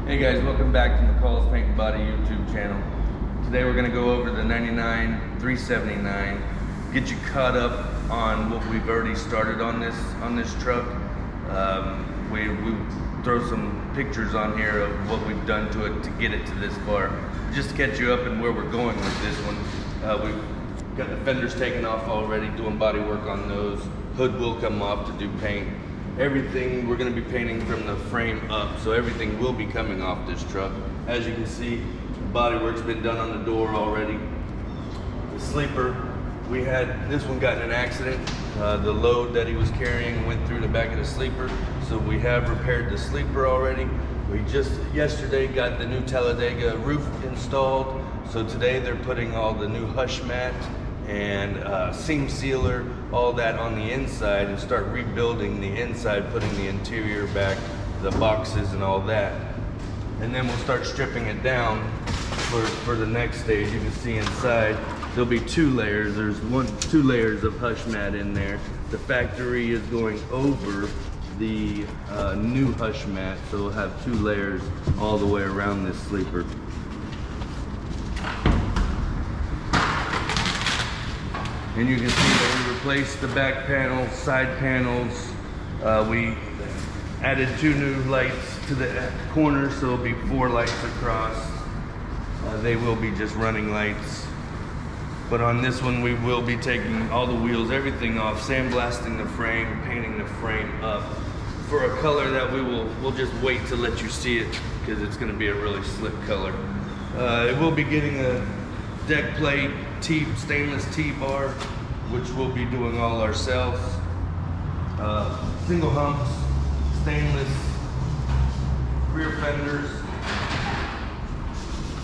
Hey guys, welcome back to McCall's Paint and Body YouTube channel. Today we're going to go over the 99 379, get you caught up on what we've already started on this truck. We throw some pictures on here of what we've done to it to get it to this far, just to catch you up in where we're going with this one. We've got the fenders taken off already, doing body work on those. Hood will come off to do paint. Everything we're going to be painting from the frame up, so everything will be coming off this truck. As you can see, the body work's been done on the door already. The sleeper, we had this one got in an accident. The load that he was carrying went through the back of the sleeper, so we have repaired the sleeper already. We just yesterday got the new Talladega roof installed, so today they're putting all the new hush mat and seam sealer, all that on the inside, and start rebuilding the inside, putting the interior back, the boxes and all that. And then we'll start stripping it down for the next stage. You can see inside there'll be two layers. There's two layers of hush mat in there. The factory is going over the new hush mat, so we'll have two layers all the way around this sleeper. And you can see that we replaced the back panels, side panels. We added two new lights to the corners, so it'll be 4 lights across. They will be just running lights. But on this one, we will be taking all the wheels, everything off, sandblasting the frame, painting the frame up for a color that we'll just wait to let you see it, because it's going to be a really slick color. It will be getting a deck plate, stainless T-bar, which we'll be doing all ourselves. Single humps, stainless rear fenders.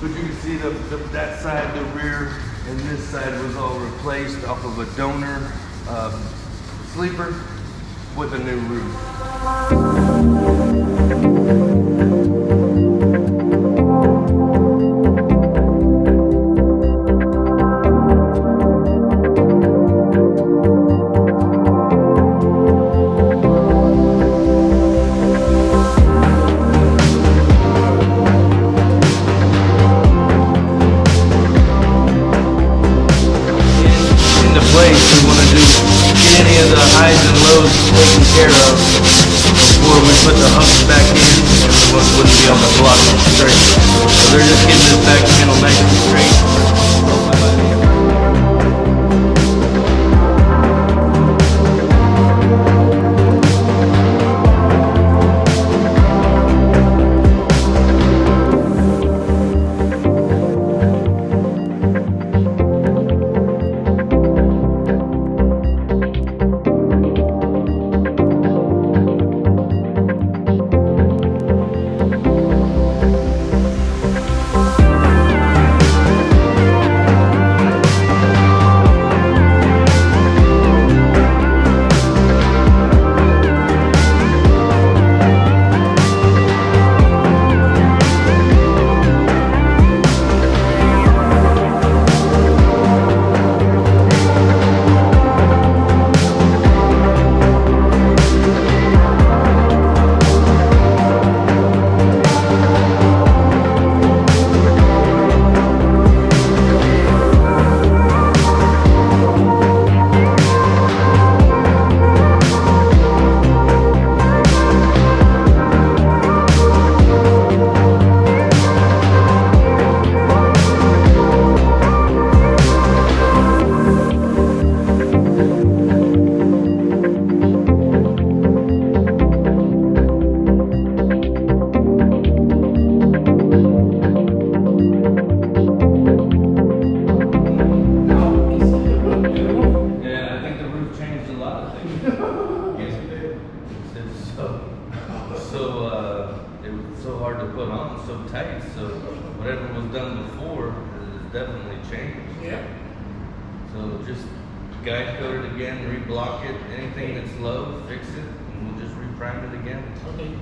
But you can see that side, the rear, and this side was all replaced off of a donor sleeper with a new roof. Taken care of before we put the hubs back in, and the ones wouldn't be able to block them straight. So they're just getting this back panel nice and straight. It was so hard to put on, so tight, so whatever was done before has definitely changed. Yeah. So just guide code it again, reblock it, anything that's low, fix it, and we'll just reprime it again. Okay.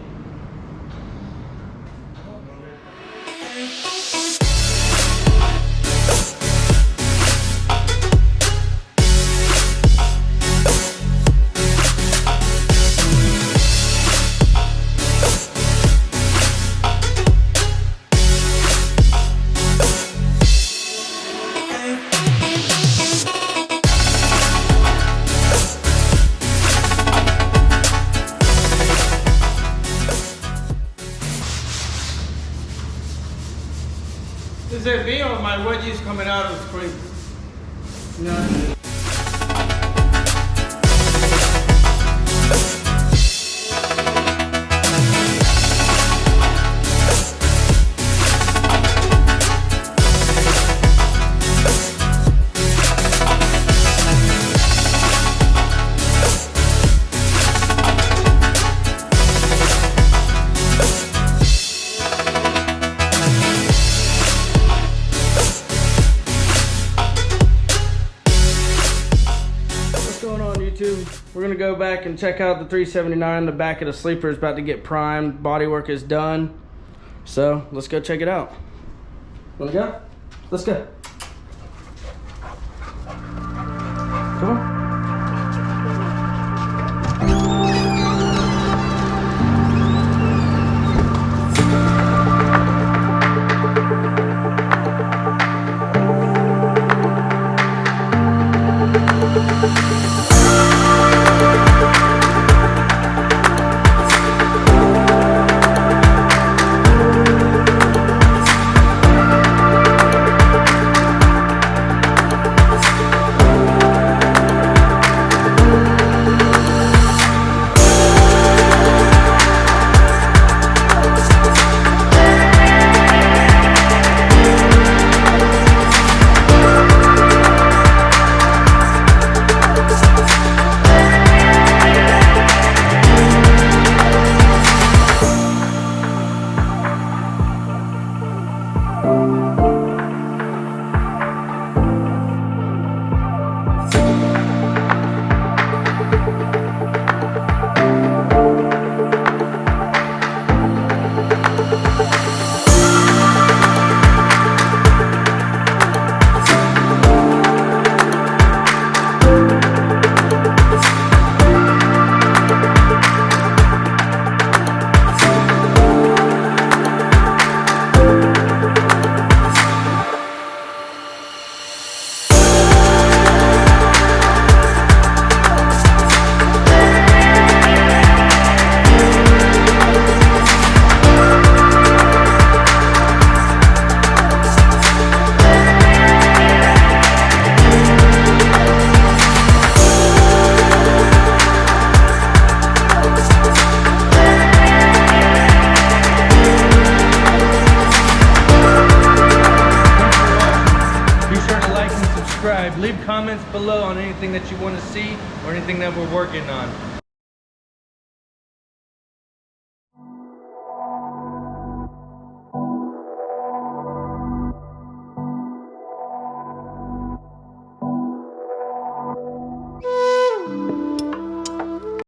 Is it me or my wedgies coming out of the spring? No. We're gonna go back and check out the 379. The back of the sleeper is about to get primed. Bodywork is done. So let's go check it out. Wanna go? Let's go. Come on. Leave comments below on anything that you want to see or anything that we're working on.